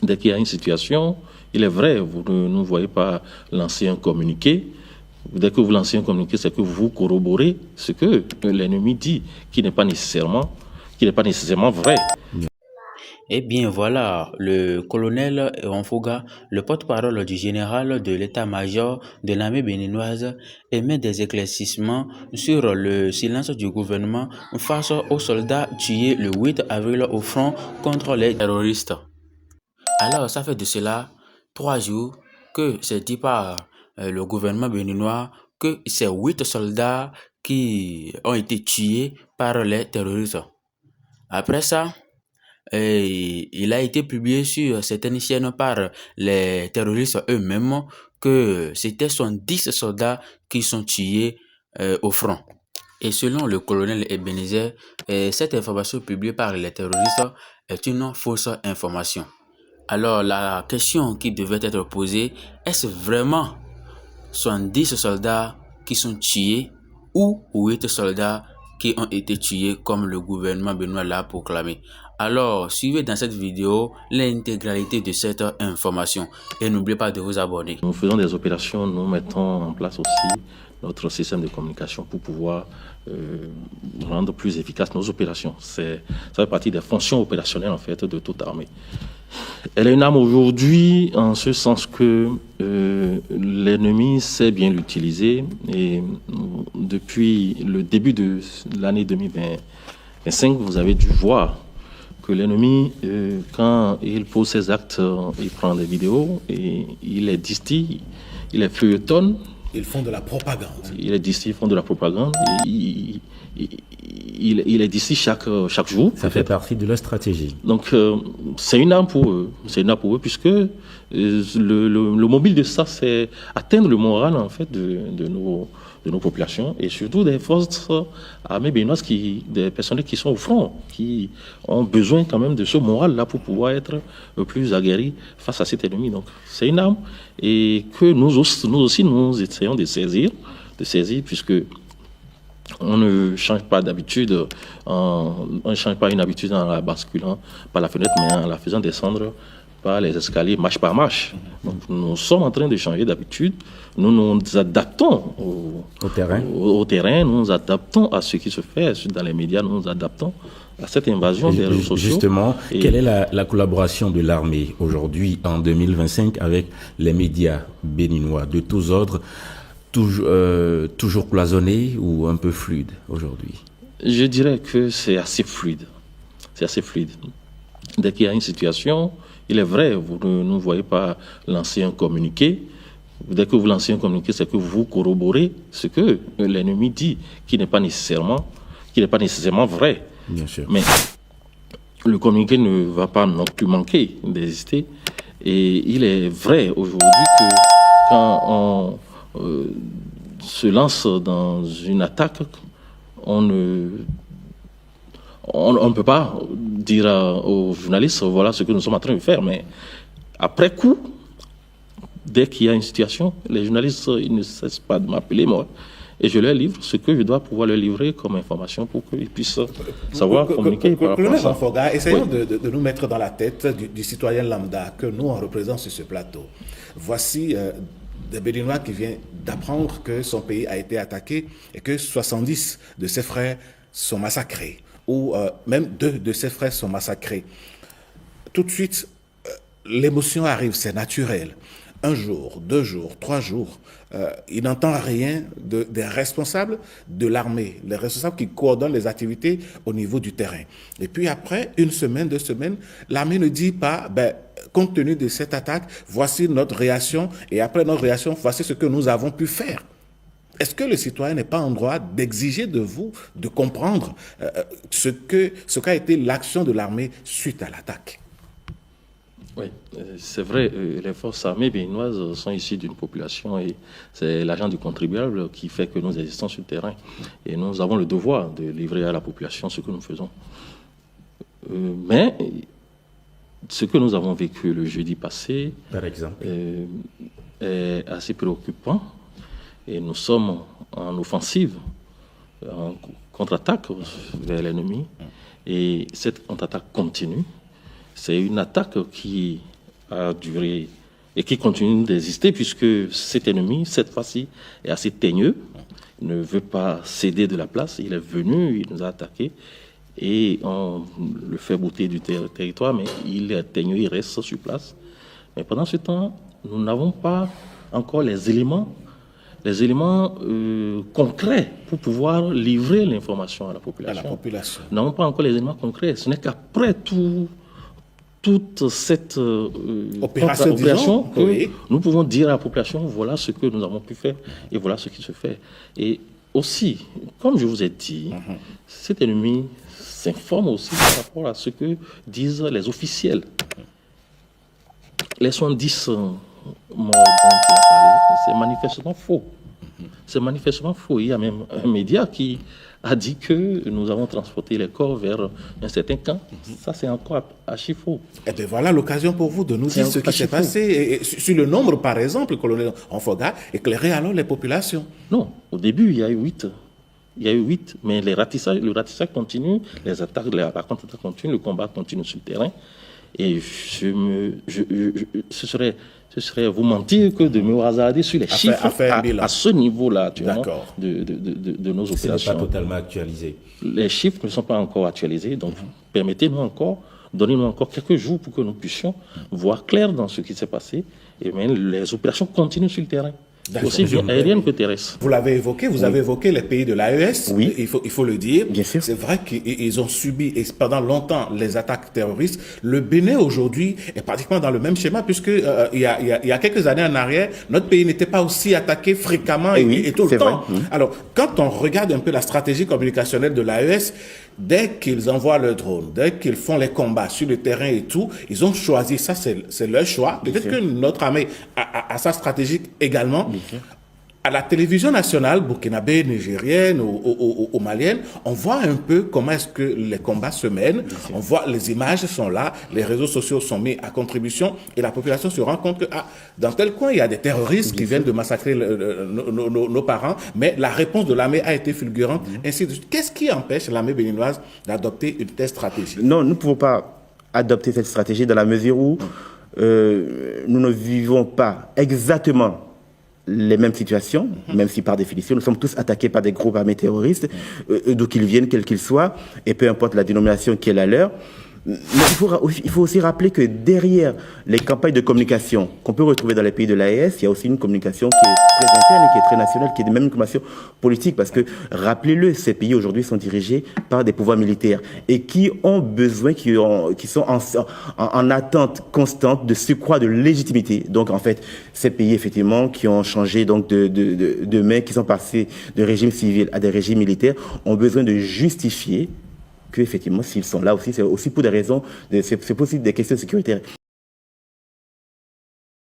Dès qu'il y a une situation, il est vrai, vous ne voyez pas lancer un communiqué. Dès que vous lancez un communiqué, c'est que vous corroborez ce que l'ennemi dit, qui n'est pas nécessairement vrai. Eh bien voilà, le colonel Onfoga, le porte-parole du général de l'état-major de l'armée béninoise, émet des éclaircissements sur le silence du gouvernement face aux soldats tués le 8 avril au front contre les terroristes. Alors, ça fait de cela 3 jours que c'est dit par le gouvernement béninois que c'est 8 soldats qui ont été tués par les terroristes. Après ça, il a été publié sur certaines chaînes par les terroristes eux-mêmes que c'était 70 soldats qui sont tués au front. Et selon le colonel Ebenezer, cette information publiée par les terroristes est une fausse information. Alors la question qui devait être posée, est-ce vraiment 70 soldats qui sont tués ou 8 soldats qui ont été tués comme le gouvernement béninois l'a proclamé? Alors, suivez dans cette vidéo l'intégralité de cette information et n'oubliez pas de vous abonner. Nous faisons des opérations, nous mettons en place aussi notre système de communication pour pouvoir rendre plus efficaces nos opérations. Ça fait partie des fonctions opérationnelles en fait de toute armée. Elle est une arme aujourd'hui en ce sens que l'ennemi sait bien l'utiliser et depuis le début de l'année 2025, vous avez dû voir que l'ennemi, quand il pose ses actes, il prend des vidéos et il les distille, il les feuilletonne. Ils font de la propagande. Il les distille, ils font de la propagande. Il les distille chaque jour. Ça fait partie de leur stratégie. Donc, c'est une arme pour eux. C'est une arme pour eux puisque le mobile de ça, c'est atteindre le moral en fait de nos populations et surtout des forces armées béninoises, des personnels qui sont au front, qui ont besoin quand même de ce moral-là pour pouvoir être plus aguerris face à cet ennemi. Donc, c'est une arme et que nous aussi, nous essayons de saisir puisque on ne change pas d'habitude, on ne change pas une habitude en la basculant par la fenêtre, mais en la faisant descendre par les escaliers, marche par marche. Donc, nous sommes en train de changer d'habitude. Nous nous adaptons au terrain, nous nous adaptons à ce qui se fait dans les médias, nous nous adaptons à cette invasion des réseaux sociaux. Justement, quelle est la collaboration de l'armée aujourd'hui, en 2025, avec les médias béninois de tous ordres, toujours cloisonné ou un peu fluide aujourd'hui? Je dirais que c'est assez fluide. C'est assez fluide. Dès qu'il y a une situation, il est vrai, vous ne voyez pas lancer un communiqué. Dès que vous lancez un communiqué, c'est que vous corroborez ce que l'ennemi dit, qui n'est pas nécessairement vrai. Bien sûr. Mais le communiqué ne va pas non plus manquer d'exister. Et il est vrai aujourd'hui que quand on se lance dans une attaque, on ne peut pas dire aux journalistes, voilà ce que nous sommes en train de faire, mais après coup, dès qu'il y a une situation, les journalistes ils ne cessent pas de m'appeler, moi, et je leur livre ce que je dois pouvoir leur livrer comme information pour qu'ils puissent savoir communiquer par rapport à ça. Onfoga, essayons de nous mettre dans la tête du citoyen lambda que nous, on représente sur ce plateau. Voici des Béninois qui viennent d'apprendre que son pays a été attaqué et que 70 de ses frères sont massacrés, ou même 2 de ses frères sont massacrés. Tout de suite, l'émotion arrive, c'est naturel. 1 jour, 2 jours, 3 jours, il n'entend rien des responsables de l'armée, les responsables qui coordonnent les activités au niveau du terrain. Et puis après, 1 semaine, 2 semaines, l'armée ne dit pas, compte tenu de cette attaque, voici notre réaction, et après notre réaction, voici ce que nous avons pu faire. Est-ce que le citoyen n'est pas en droit d'exiger de vous de comprendre ce qu'a été l'action de l'armée suite à l'attaque? Oui, c'est vrai, les forces armées béninoises sont issues d'une population et c'est l'argent du contribuable qui fait que nous existons sur le terrain. Et nous avons le devoir de livrer à la population ce que nous faisons. Mais ce que nous avons vécu le jeudi passé, par exemple, est assez préoccupant. Et nous sommes en offensive, en contre-attaque vers l'ennemi. Et cette contre-attaque continue. C'est une attaque qui a duré et qui continue d'exister, puisque cet ennemi, cette fois-ci, est assez teigneux, il ne veut pas céder de la place, il est venu, il nous a attaqués, et on le fait bouter du territoire, mais il est teigneux, il reste sur place. Mais pendant ce temps, nous n'avons pas encore les éléments concrets pour pouvoir livrer l'information à la population. Nous n'avons pas encore les éléments concrets. Ce n'est qu'après toute cette opération que oui, nous pouvons dire à la population, voilà ce que nous avons pu faire et voilà ce qui se fait. Et aussi, comme je vous ai dit, cet ennemi s'informe aussi par rapport à ce que disent les officiels. Les 70 morts dont il a parlé, c'est manifestement faux. C'est manifestement faux. Il y a même un média qui a dit que nous avons transporté les corps vers un certain camp. Ça, c'est encore archi faux. Et bien voilà l'occasion pour vous de nous dire ce qui s'est passé. Et sur le nombre, par exemple, colonel Onfoga, éclairer alors les populations. Non, au début, il y a eu 8. Il y a eu 8, mais le ratissage continue, les attaques, la contre-attaque continue, le combat continue sur le terrain. Et ce serait vous mentir que de me hasarder sur les chiffres à ce niveau-là, de nos opérations. Ce n'est pas totalement actualisé. Les chiffres ne sont pas encore actualisés, donc donnez-nous encore quelques jours pour que nous puissions voir clair dans ce qui s'est passé. Et même les opérations continuent sur le terrain. Aussi bien aérienne que terrestre. Vous l'avez évoqué, vous avez évoqué les pays de l'AES, oui. il faut le dire. Bien sûr. C'est vrai qu'ils ont subi et pendant longtemps les attaques terroristes. Le Bénin aujourd'hui est pratiquement dans le même schéma puisque il y a quelques années en arrière, notre pays n'était pas aussi attaqué fréquemment et tout le temps. Vrai. Alors, quand on regarde un peu la stratégie communicationnelle de l'AES, dès qu'ils envoient le drone, dès qu'ils font les combats sur le terrain et tout, ils ont choisi, ça c'est leur choix. Peut-être que notre armée a sa stratégie également. À la télévision nationale, burkinabé, nigérienne ou malienne, on voit un peu comment est-ce que les combats se mènent. On voit, les images sont là, les réseaux sociaux sont mis à contribution et la population se rend compte que dans tel coin, il y a des terroristes qui viennent de massacrer nos parents, mais la réponse de l'armée a été fulgurante. Ainsi de suite. Qu'est-ce qui empêche l'armée béninoise d'adopter une telle stratégie? Non, nous ne pouvons pas adopter cette stratégie dans la mesure où nous ne vivons pas exactement les mêmes situations, même si par définition, nous sommes tous attaqués par des groupes armés terroristes, d'où qu'ils viennent, quels qu'ils soient, et peu importe la dénomination qui est la leur. Mais il faut aussi rappeler que derrière les campagnes de communication qu'on peut retrouver dans les pays de l'AES, il y a aussi une communication qui est très interne et qui est très nationale, qui est même une communication politique, parce que, rappelez-le, ces pays aujourd'hui sont dirigés par des pouvoirs militaires et qui ont besoin, qui sont en attente constante de surcroît de légitimité. Donc, en fait, ces pays, effectivement, qui ont changé donc de main, qui sont passés de régime civil à des régimes militaires, ont besoin de justifier que, effectivement, s'ils sont là aussi, c'est aussi pour des raisons, c'est possible des questions sécuritaires.